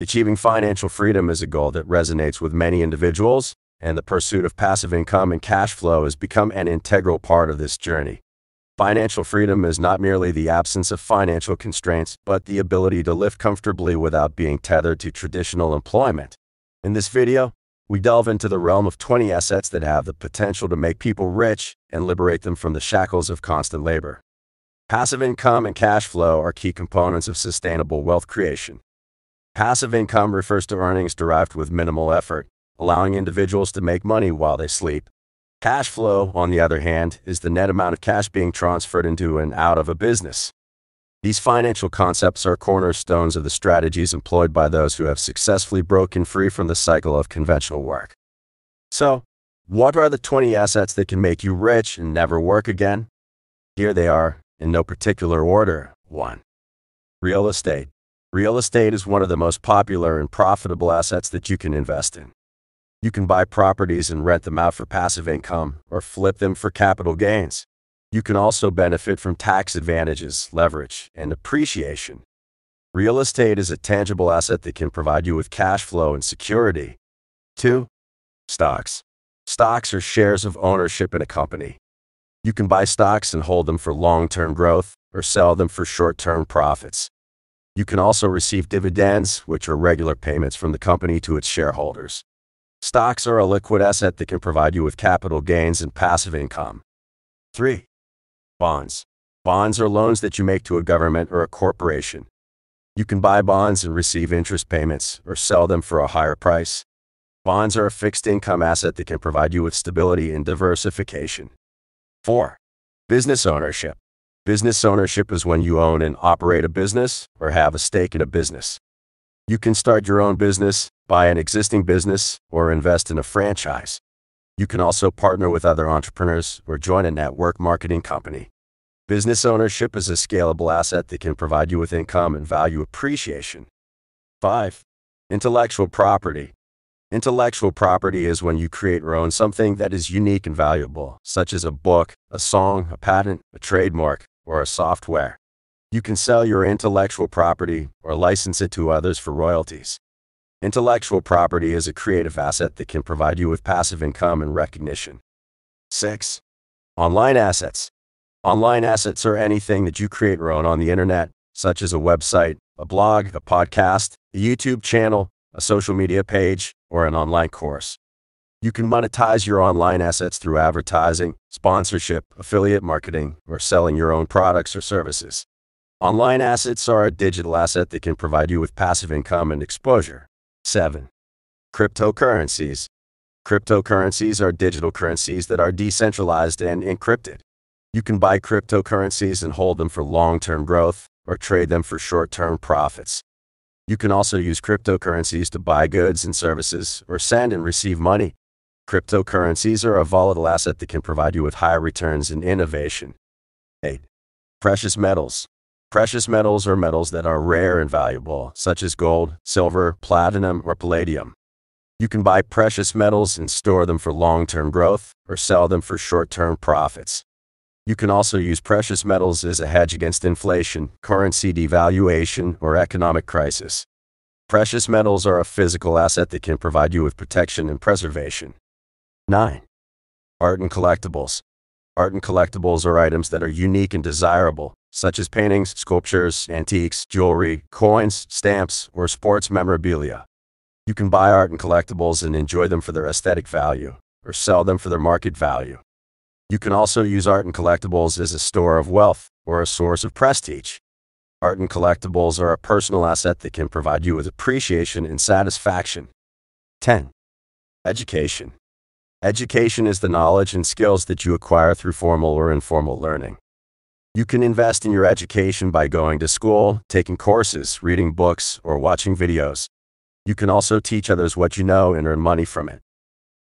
Achieving financial freedom is a goal that resonates with many individuals, and the pursuit of passive income and cash flow has become an integral part of this journey. Financial freedom is not merely the absence of financial constraints, but the ability to live comfortably without being tethered to traditional employment. In this video, we delve into the realm of 20 assets that have the potential to make people rich and liberate them from the shackles of constant labor. Passive income and cash flow are key components of sustainable wealth creation. Passive income refers to earnings derived with minimal effort, allowing individuals to make money while they sleep. Cash flow, on the other hand, is the net amount of cash being transferred into and out of a business. These financial concepts are cornerstones of the strategies employed by those who have successfully broken free from the cycle of conventional work. So, what are the 20 assets that can make you rich and never work again? Here they are, in no particular order. 1. Real estate. Real estate is one of the most popular and profitable assets that you can invest in. You can buy properties and rent them out for passive income, or flip them for capital gains. You can also benefit from tax advantages, leverage, and appreciation. Real estate is a tangible asset that can provide you with cash flow and security. 2. Stocks. Stocks are shares of ownership in a company. You can buy stocks and hold them for long-term growth, or sell them for short-term profits. You can also receive dividends, which are regular payments from the company to its shareholders. Stocks are a liquid asset that can provide you with capital gains and passive income. 3. Bonds. Bonds are loans that you make to a government or a corporation. You can buy bonds and receive interest payments, or sell them for a higher price. Bonds are a fixed income asset that can provide you with stability and diversification. 4. Business ownership. Business ownership is when you own and operate a business, or have a stake in a business. You can start your own business, buy an existing business, or invest in a franchise. You can also partner with other entrepreneurs or join a network marketing company. Business ownership is a scalable asset that can provide you with income and value appreciation. 5. Intellectual property. Intellectual property is when you create or own something that is unique and valuable, such as a book, a song, a patent, a trademark, or a software. You can sell your intellectual property or license it to others for royalties. Intellectual property is a creative asset that can provide you with passive income and recognition. 6. Online assets. Online assets are anything that you create or own on the internet, such as a website, a blog, a podcast, a YouTube channel, a social media page, or an online course. You can monetize your online assets through advertising, sponsorship, affiliate marketing, or selling your own products or services. Online assets are a digital asset that can provide you with passive income and exposure. 7. Cryptocurrencies. Cryptocurrencies are digital currencies that are decentralized and encrypted. You can buy cryptocurrencies and hold them for long-term growth, or trade them for short-term profits. You can also use cryptocurrencies to buy goods and services, or send and receive money. Cryptocurrencies are a volatile asset that can provide you with high returns and innovation. 8. Precious metals. Precious metals are metals that are rare and valuable, such as gold, silver, platinum, or palladium. You can buy precious metals and store them for long-term growth, or sell them for short-term profits. You can also use precious metals as a hedge against inflation, currency devaluation, or economic crisis. Precious metals are a physical asset that can provide you with protection and preservation. 9. Art and collectibles. Art and collectibles are items that are unique and desirable, such as paintings, sculptures, antiques, jewelry, coins, stamps, or sports memorabilia. You can buy art and collectibles and enjoy them for their aesthetic value, or sell them for their market value. You can also use art and collectibles as a store of wealth, or a source of prestige. Art and collectibles are a personal asset that can provide you with appreciation and satisfaction. 10. Education. Education is the knowledge and skills that you acquire through formal or informal learning. You can invest in your education by going to school, taking courses, reading books, or watching videos. You can also teach others what you know and earn money from it.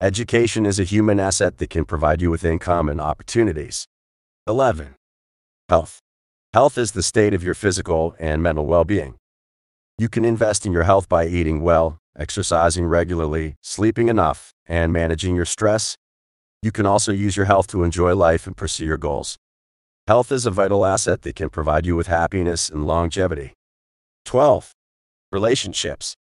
Education is a human asset that can provide you with income and opportunities. 11. Health. Health is the state of your physical and mental well-being. You can invest in your health by eating well, exercising regularly, sleeping enough, and managing your stress. You can also use your health to enjoy life and pursue your goals. Health is a vital asset that can provide you with happiness and longevity. 12. Relationships.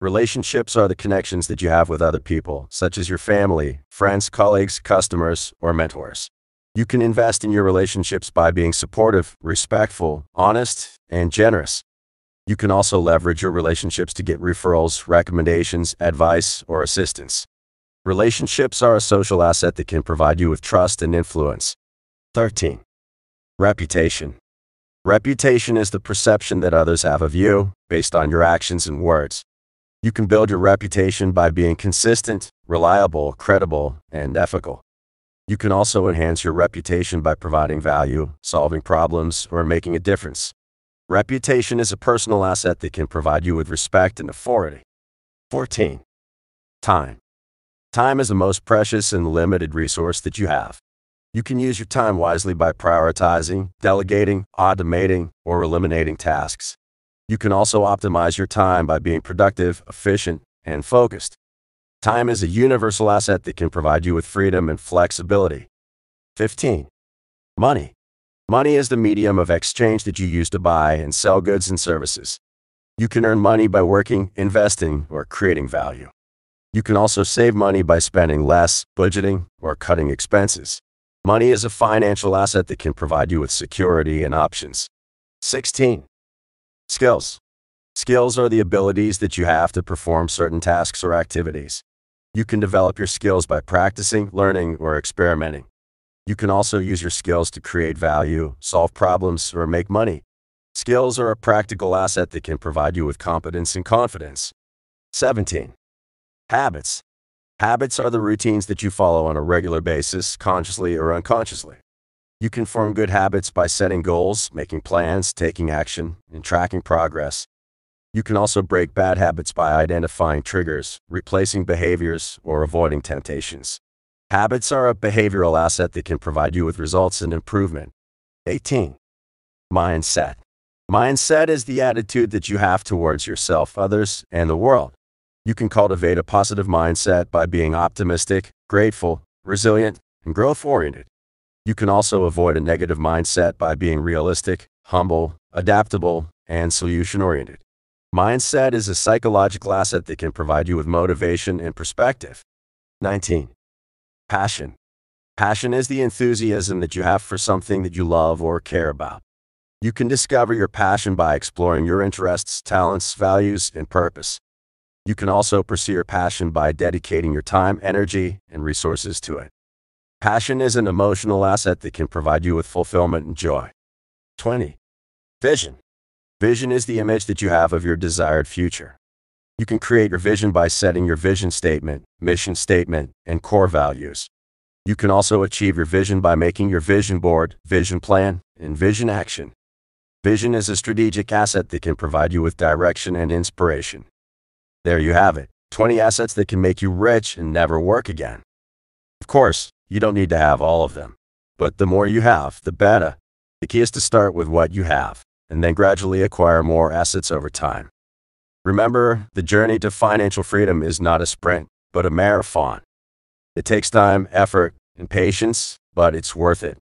Relationships are the connections that you have with other people, such as your family, friends, colleagues, customers, or mentors. You can invest in your relationships by being supportive, respectful, honest, and generous. You can also leverage your relationships to get referrals, recommendations, advice, or assistance. Relationships are a social asset that can provide you with trust and influence. 13. Reputation. Reputation is the perception that others have of you, based on your actions and words. You can build your reputation by being consistent, reliable, credible, and ethical. You can also enhance your reputation by providing value, solving problems, or making a difference. Reputation is a personal asset that can provide you with respect and authority. 14. Time. Time is the most precious and limited resource that you have. You can use your time wisely by prioritizing, delegating, automating, or eliminating tasks. You can also optimize your time by being productive, efficient, and focused. Time is a universal asset that can provide you with freedom and flexibility. 15. Money. Money is the medium of exchange that you use to buy and sell goods and services. You can earn money by working, investing, or creating value. You can also save money by spending less, budgeting, or cutting expenses. Money is a financial asset that can provide you with security and options. 16. Skills. Skills are the abilities that you have to perform certain tasks or activities. You can develop your skills by practicing, learning, or experimenting. You can also use your skills to create value, solve problems, or make money. Skills are a practical asset that can provide you with competence and confidence. 17. Habits. Habits are the routines that you follow on a regular basis, consciously or unconsciously. You can form good habits by setting goals, making plans, taking action, and tracking progress. You can also break bad habits by identifying triggers, replacing behaviors, or avoiding temptations. Habits are a behavioral asset that can provide you with results and improvement. 18. Mindset. Mindset is the attitude that you have towards yourself, others, and the world. You can cultivate a positive mindset by being optimistic, grateful, resilient, and growth-oriented. You can also avoid a negative mindset by being realistic, humble, adaptable, and solution-oriented. Mindset is a psychological asset that can provide you with motivation and perspective. 19. Passion. Passion is the enthusiasm that you have for something that you love or care about. You can discover your passion by exploring your interests, talents, values, and purpose. You can also pursue your passion by dedicating your time, energy, and resources to it. Passion is an emotional asset that can provide you with fulfillment and joy. 20. Vision. Vision is the image that you have of your desired future. You can create your vision by setting your vision statement, mission statement, and core values. You can also achieve your vision by making your vision board, vision plan, and vision action. Vision is a strategic asset that can provide you with direction and inspiration. There you have it, 20 assets that can make you rich and never work again. Of course, you don't need to have all of them, but the more you have, the better. The key is to start with what you have, and then gradually acquire more assets over time. Remember, the journey to financial freedom is not a sprint, but a marathon. It takes time, effort, and patience, but it's worth it.